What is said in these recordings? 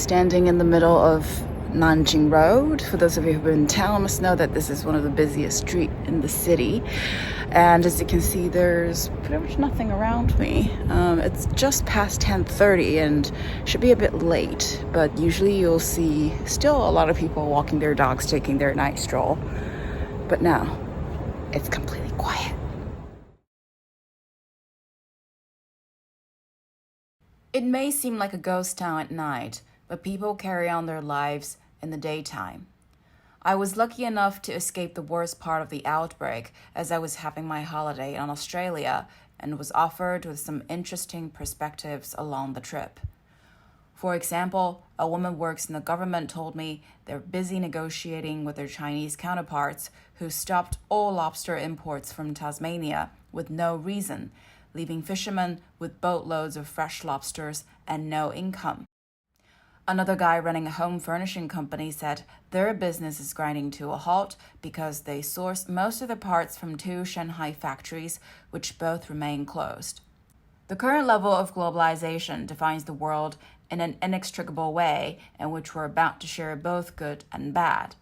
standing in the middle of Nanjing Road. For those of you who've been in town, must know that this is one of the busiest streets in the city. And as you can see, there's pretty much nothing around me. It's just past 10:30 and should be a bit late, but usually you'll see still a lot of people walking their dogs, taking their night stroll. But now, it's completely quiet. It may seem like a ghost town at night, but people carry on their lives in the daytime. I was lucky enough to escape the worst part of the outbreak as I was having my holiday in Australia and was offered with some interesting perspectives along the trip. For example, a woman who works in the government told me they're busy negotiating with their Chinese counterparts who stopped all lobster imports from Tasmania with no reason, leaving fishermen with boatloads of fresh lobsters and no income. Another guy running a home furnishing company said their business is grinding to a halt because they source most of the parts from 2 Shanghai factories, which both remain closed. The current level of globalization defines the world in an inextricable way in which we're about to share both good and bad.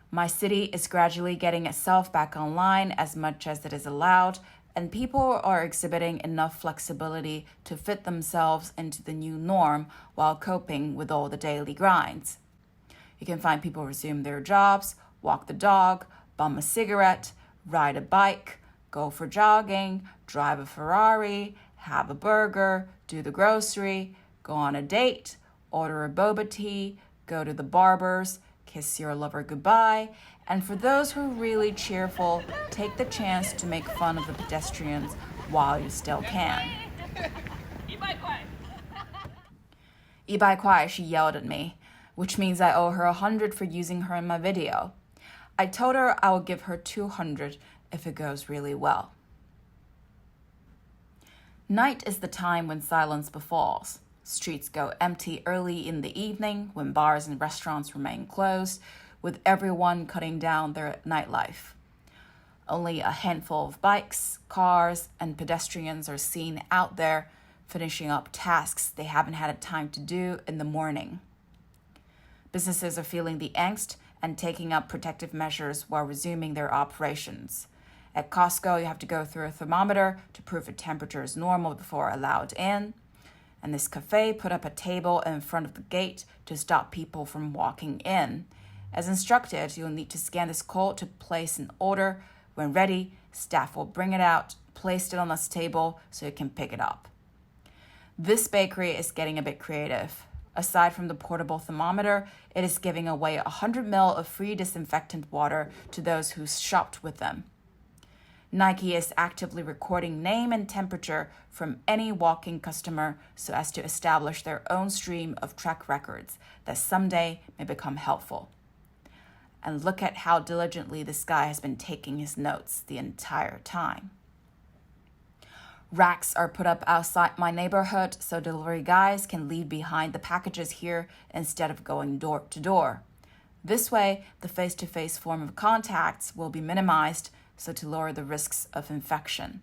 My city is gradually getting itself back online as much as it is allowed, and people are exhibiting enough flexibility to fit themselves into the new norm while coping with all the daily grinds. You can find people resume their jobs, walk the dog, bum a cigarette, ride a bike, go for jogging, drive a Ferrari, have a burger, do the grocery, go on a date, order a boba tea, go to the barber's, kiss your lover goodbye, and for those who are really cheerful, take the chance to make fun of the pedestrians while you still can. 100 kuai, she yelled at me, which means I owe her 100 for using her in my video. I told her I would give her 200 if it goes really well. Night is the time when silence befalls. Streets go empty early in the evening when bars and restaurants remain closed, with everyone cutting down their nightlife. Only a handful of bikes, cars, and pedestrians are seen out there finishing up tasks they haven't had time to do in the morning. Businesses are feeling the angst and taking up protective measures while resuming their operations. At Costco, you have to go through a thermometer to prove the temperature is normal before allowed in. And this cafe put up a table in front of the gate to stop people from walking in. As instructed, you'll need to scan this code to place an order. When ready, staff will bring it out, place it on this table so you can pick it up. This bakery is getting a bit creative. Aside from the portable thermometer, it is giving away 100 ml of free disinfectant water to those who shopped with them. Nike is actively recording name and temperature from any walking customer so as to establish their own stream of track records that someday may become helpful. And look at how diligently this guy has been taking his notes the entire time. Racks are put up outside my neighborhood so delivery guys can leave behind the packages here instead of going door to door. This way, the face-to-face form of contacts will be minimized so to lower the risks of infection.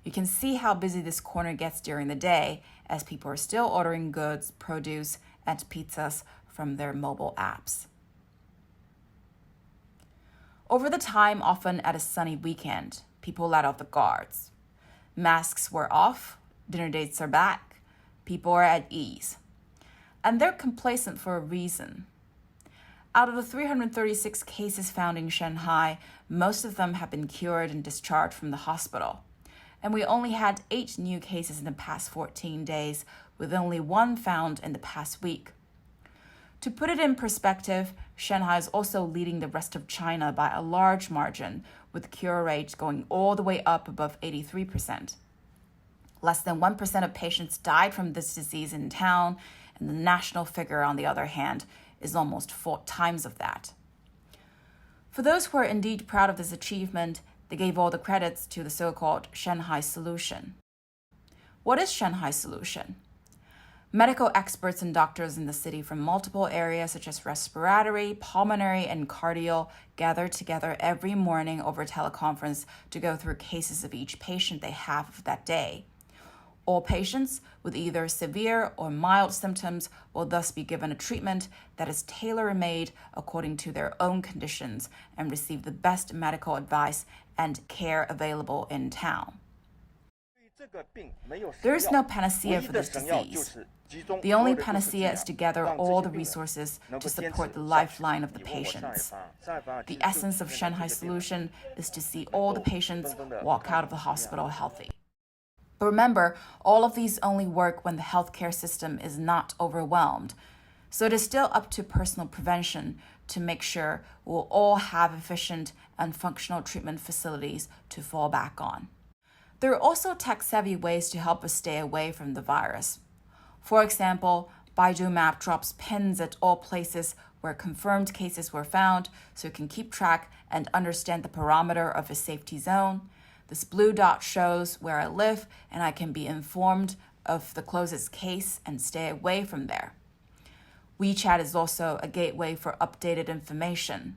You can see how busy this corner gets during the day as people are still ordering goods, produce, and pizzas from their mobile apps. Over the time, often at a sunny weekend, people let off the guards. Masks were off, dinner dates are back, people are at ease. And they're complacent for a reason. Out of the 336 cases found in Shanghai, most of them have been cured and discharged from the hospital. And we only had 8 new cases in the past 14 days, with only 1 found in the past week. To put it in perspective, Shanghai is also leading the rest of China by a large margin, with cure rates going all the way up above 83%. Less than 1% of patients died from this disease in town, and the national figure, on the other hand, is almost 4 times of that. For those who are indeed proud of this achievement, they gave all the credits to the so-called Shanghai Solution. What is Shanghai Solution? Medical experts and doctors in the city from multiple areas such as respiratory, pulmonary, and cardio gather together every morning over teleconference to go through cases of each patient they have that day. All patients with either severe or mild symptoms will thus be given a treatment that is tailor-made according to their own conditions and receive the best medical advice and care available in town. There is no panacea for this disease. The only panacea is to gather all the resources to support the lifeline of the patients. The essence of Shanghai's solution is to see all the patients walk out of the hospital healthy. But remember, all of these only work when the healthcare system is not overwhelmed. So it is still up to personal prevention to make sure we'll all have efficient and functional treatment facilities to fall back on. There are also tech-savvy ways to help us stay away from the virus. For example, Baidu Map drops pins at all places where confirmed cases were found so you can keep track and understand the parameter of a safety zone. This blue dot shows where I live, and I can be informed of the closest case and stay away from there. WeChat is also a gateway for updated information.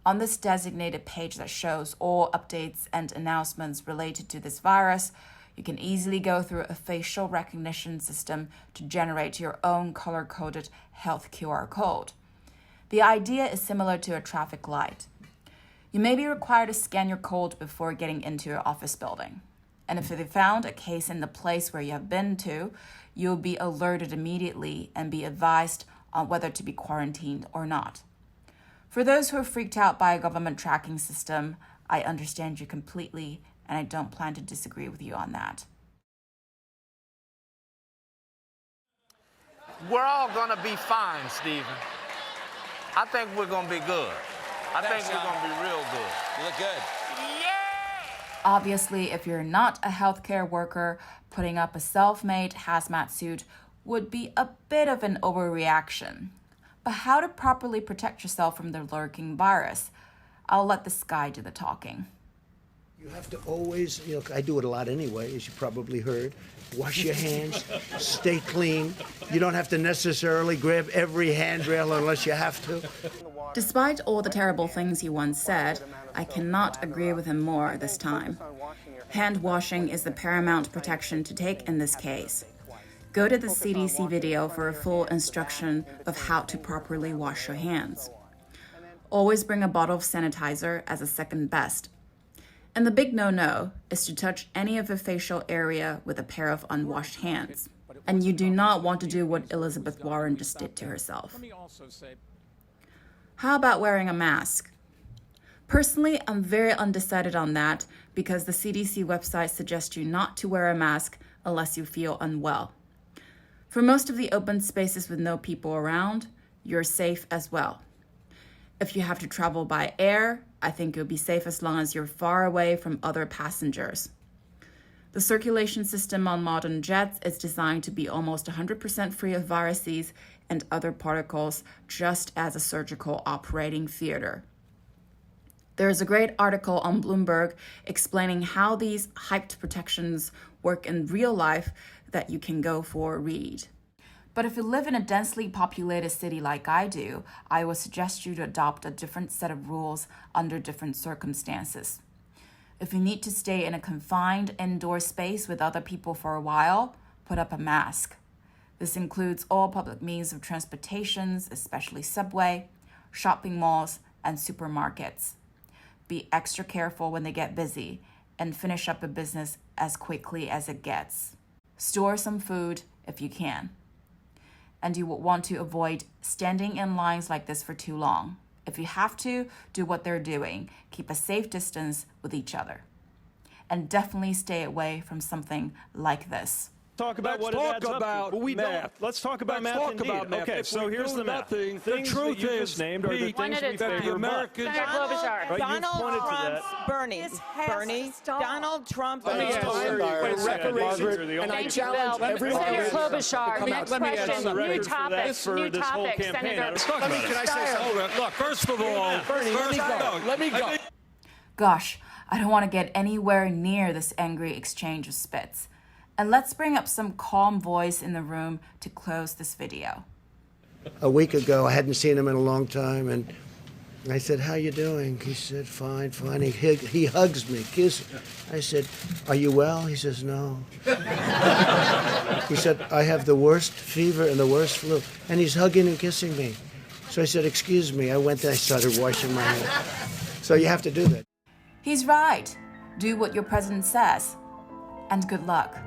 On this designated page that shows all updates and announcements related to this virus, you can easily go through a facial recognition system to generate your own color-coded health QR code. The idea is similar to a traffic light. You may be required to scan your code before getting into your office building. And if they found a case in the place where you have been to, you'll be alerted immediately and be advised on whether to be quarantined or not. For those who are freaked out by a government tracking system, I understand you completely, and I don't plan to disagree with you on that. We're all going to be fine, Stephen. I think we're going to be good. I think we're going to be real good. You look good. Obviously, if you're not a healthcare worker, putting up a self-made hazmat suit would be a bit of an overreaction. But how to properly protect yourself from the lurking virus? I'll let this guy do the talking. You have to always, I do it a lot anyway, as you probably heard. Wash your hands, stay clean. You don't have to necessarily grab every handrail unless you have to. Despite all the terrible things he once said, I cannot agree with him more this time. Hand washing is the paramount protection to take in this case. Go to the CDC video for a full instruction of how to properly wash your hands. Always bring a bottle of sanitizer as a second best. And the big no-no is to touch any of the facial area with a pair of unwashed hands. And you do not want to do what Elizabeth Warren just did to herself. How about wearing a mask? Personally, I'm very undecided on that because the CDC website suggests you not to wear a mask unless you feel unwell. For most of the open spaces with no people around, you're safe as well. If you have to travel by air, I think you'll be safe as long as you're far away from other passengers. The circulation system on modern jets is designed to be almost 100% free of viruses and other particles, just as a surgical operating theater. There is a great article on Bloomberg explaining how these hyped protections work in real life that you can go for a read. But if you live in a densely populated city like I do, I would suggest you to adopt a different set of rules under different circumstances. If you need to stay in a confined indoor space with other people for a while, put up a mask. This includes all public means of transportation, especially subway, shopping malls, and supermarkets. Be extra careful when they get busy and finish up a business as quickly as it gets. Store some food if you can. And you will want to avoid standing in lines like this for too long. If you have to, do what they're doing. Keep a safe distance with each other. And definitely stay away from something like this. Let's talk about math. Let's talk about math indeed. Okay, so here's the math. The truth that you just named are the things we favor most. Donald Trump's Bernie. Donald Trump. Let me ask reparations. And I challenge everyone. Senator Klobuchar, next question. New topic. Senator. Can I say something? Look, first of all, Let me go. Gosh, I don't want to get anywhere near this angry exchange of spits. And let's bring up some calm voice in the room to close this video. A week ago, I hadn't seen him in a long time, and I said, how you doing? He said, fine, fine. He hugs me, kisses. I said, are you well? He says, no. He said, I have the worst fever and the worst flu. And he's hugging and kissing me. So I said, excuse me. I went there, I started washing my hands. So you have to do that. He's right. Do what your president says. And good luck.